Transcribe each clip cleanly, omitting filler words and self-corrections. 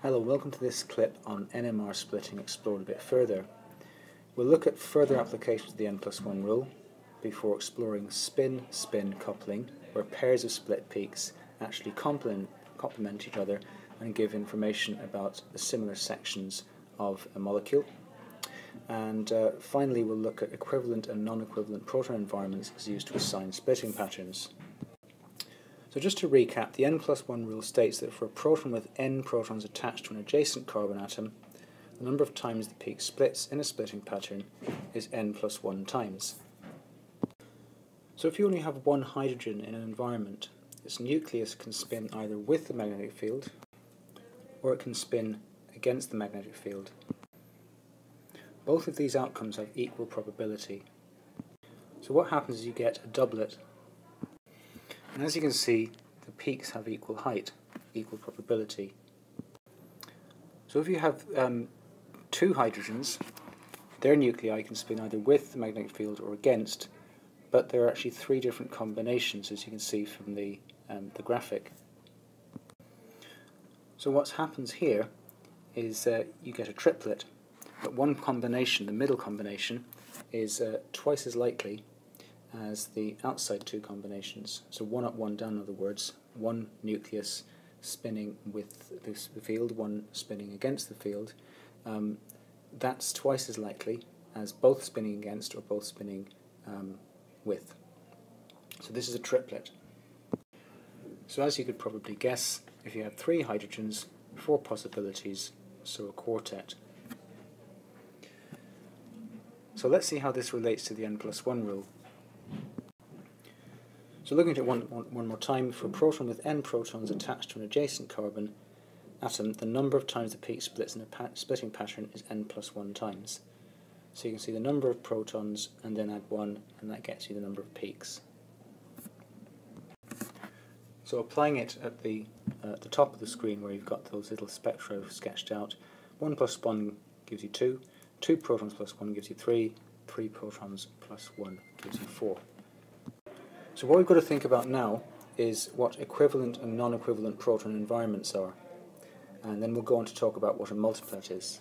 Hello, welcome to this clip on NMR splitting explored a bit further. We'll look at further applications of the n+1 rule before exploring spin-spin coupling, where pairs of split peaks actually complement each other and give information about the similar sections of a molecule. And finally we'll look at equivalent and non-equivalent proton environments as used to assign splitting patterns. So just to recap, the n+1 rule states that for a proton with n protons attached to an adjacent carbon atom, the number of times the peak splits in a splitting pattern is n+1 times. So if you only have one hydrogen in an environment, its nucleus can spin either with the magnetic field or it can spin against the magnetic field. Both of these outcomes have equal probability. So what happens is you get a doublet. And as you can see, the peaks have equal height, equal probability. So if you have two hydrogens, their nuclei can spin either with the magnetic field or against, but there are actually three different combinations, as you can see from the graphic. So what happens here is you get a triplet, but one combination, the middle combination, is twice as likely as the outside two combinations. So one up, one down, in other words, one nucleus spinning with the field, one spinning against the field. That's twice as likely as both spinning against or both spinning with. So this is a triplet. So as you could probably guess, if you have three hydrogens, four possibilities, so a quartet. So let's see how this relates to the n+1 rule. So looking at it one more time, for a proton with n protons attached to an adjacent carbon atom, the number of times the peak splits in a splitting pattern is n+1 times. So you can see the number of protons and then add 1, and that gets you the number of peaks. So applying it at the top of the screen where you've got those little spectra sketched out, 1 plus 1 gives you 2, 2 protons plus 1 gives you 3, 3 protons plus 1 gives you 4. So what we've got to think about now is what equivalent and non-equivalent proton environments are. And then we'll go on to talk about what a multiplet is.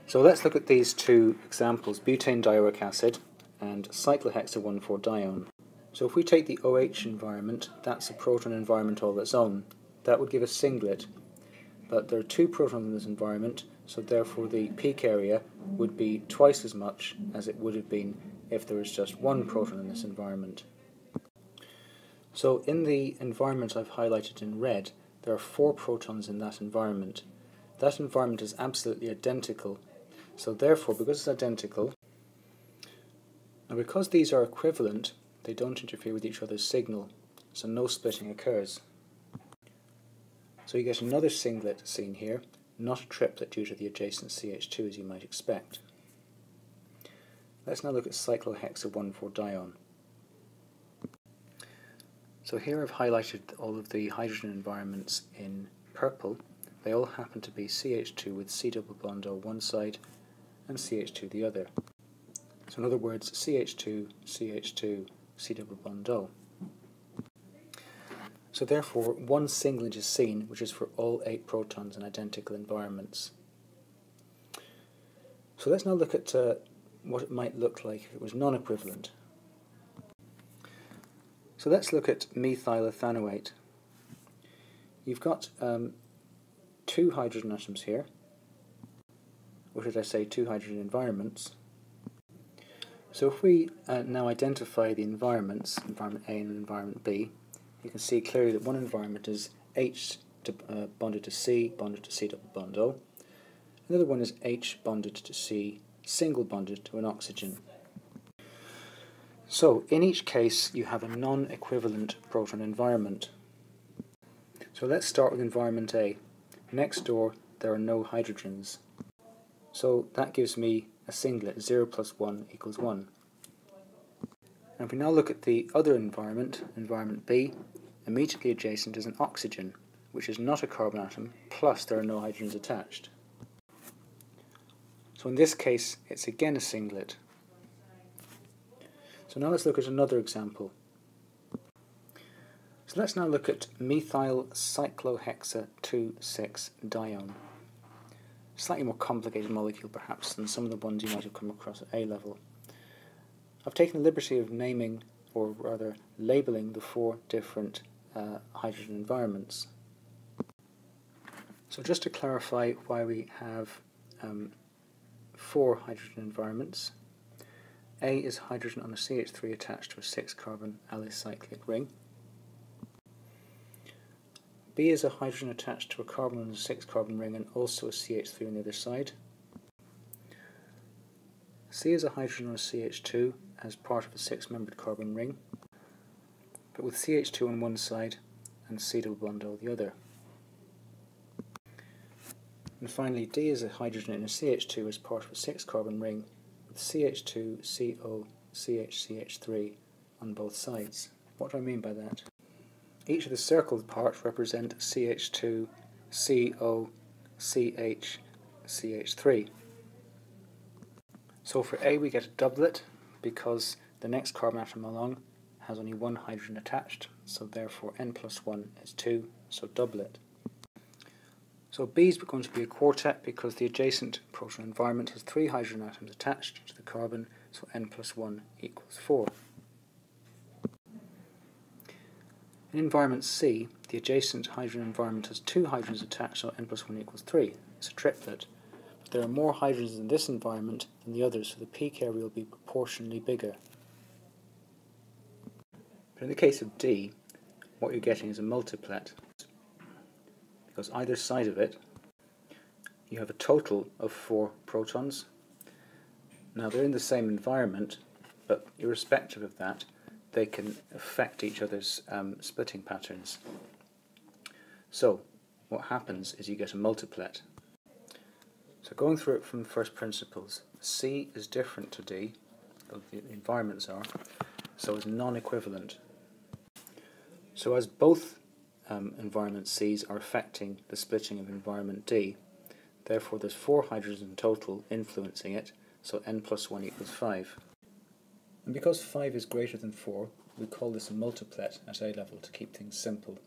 So let's look at these two examples, butane dioric acid and cyclohexaene-1,4-dione. So if we take the OH environment, that's a proton environment all its own. That would give a singlet. But there are two protons in this environment, so therefore the peak area would be twice as much as it would have been if there was just one proton in this environment. So in the environment I've highlighted in red, there are 4 protons in that environment. That environment is absolutely identical. So therefore, because it's identical, and because these are equivalent, they don't interfere with each other's signal, so no splitting occurs. So you get another singlet seen here, not a triplet due to the adjacent CH2 as you might expect. Let's now look at cyclohexaene-1,4-dione. So here I've highlighted all of the hydrogen environments in purple. They all happen to be CH2 with C double bond O one side and CH2 the other. So in other words, CH2, CH2, C double bond O. So therefore one singlet is seen, which is for all 8 protons in identical environments. So let's now look at what it might look like if it was non-equivalent. So let's look at methylethanoate. You've got 2 hydrogen atoms here, or should I say 2 hydrogen environments. So if we now identify the environments, environment A and environment B, you can see clearly that one environment is H bonded to C double bond O. Another one is H bonded to C, single bonded to an oxygen. So in each case you have a non-equivalent proton environment. So let's start with environment A. Next door there are no hydrogens. So that gives me a singlet, 0 plus 1 equals 1. And if we now look at the other environment, environment B, immediately adjacent is an oxygen, which is not a carbon atom, plus there are no hydrogens attached. So in this case it's again a singlet. So now let's look at another example. So let's now look at methyl cyclohexane-2,6-dione. Slightly more complicated molecule perhaps than some of the ones you might have come across at A level. I've taken the liberty of naming, or rather labelling, the 4 different hydrogen environments. So just to clarify why we have 4 hydrogen environments. A is hydrogen on a CH3 attached to a 6-carbon alicyclic ring. B is a hydrogen attached to a carbon on a 6-carbon ring and also a CH3 on the other side. C is a hydrogen on a CH2 as part of a 6-membered carbon ring, but with CH2 on one side and C double bond on the other. And finally, D is a hydrogen in a CH2 as part of a 6-carbon ring with CH2, CO, CH3 on both sides. What do I mean by that? Each of the circled parts represent CH2, CO, CH, CH3. So for A we get a doublet because the next carbon atom along has only one hydrogen attached, so therefore n plus 1 is 2, so doublet. So B is going to be a quartet because the adjacent proton environment has 3 hydrogen atoms attached to the carbon, so n plus 1 equals 4. In environment C, the adjacent hydrogen environment has 2 hydrogens attached, so n plus 1 equals 3. It's a triplet. But there are more hydrogens in this environment than the others, so the peak area will be proportionally bigger. But in the case of D, what you're getting is a multiplet, because either side of it you have a total of 4 protons. Now they're in the same environment, but irrespective of that, they can affect each other's splitting patterns. So what happens is you get a multiplet. So going through it from first principles, C is different to D, the environments are, so it's non-equivalent. So as both environment C's are affecting the splitting of environment D, therefore there's 4 hydrogens in total influencing it, so n plus 1 equals 5. And because 5 is greater than 4, we call this a multiplet at A level to keep things simple.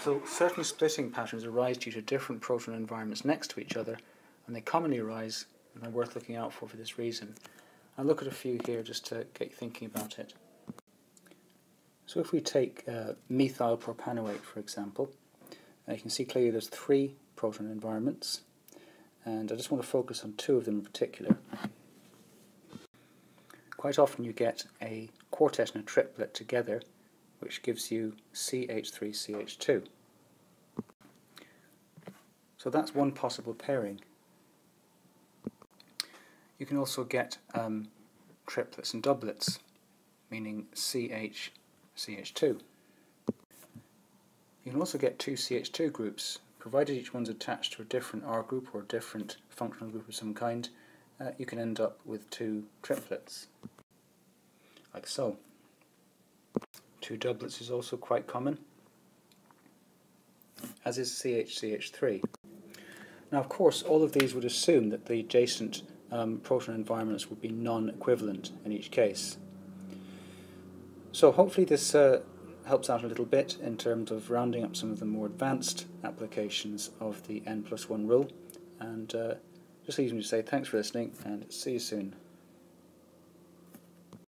So certain splitting patterns arise due to different proton environments next to each other, and they commonly arise and are worth looking out for this reason. I'll look at a few here just to get you thinking about it. So if we take methyl propanoate, for example, you can see clearly there's 3 proton environments, and I just want to focus on 2 of them in particular. Quite often you get a quartet and a triplet together, which gives you CH3CH2. So that's one possible pairing. You can also get triplets and doublets, meaning CH-CH2. You can also get 2 CH2 groups, provided each one's attached to a different R group or a different functional group of some kind. You can end up with 2 triplets, like so. 2 doublets is also quite common, as is CH-CH3. Now, of course, all of these would assume that the adjacent proton environments would be non-equivalent in each case. So hopefully this helps out a little bit in terms of rounding up some of the more advanced applications of the N+1 rule, and just leaves me to say thanks for listening and see you soon.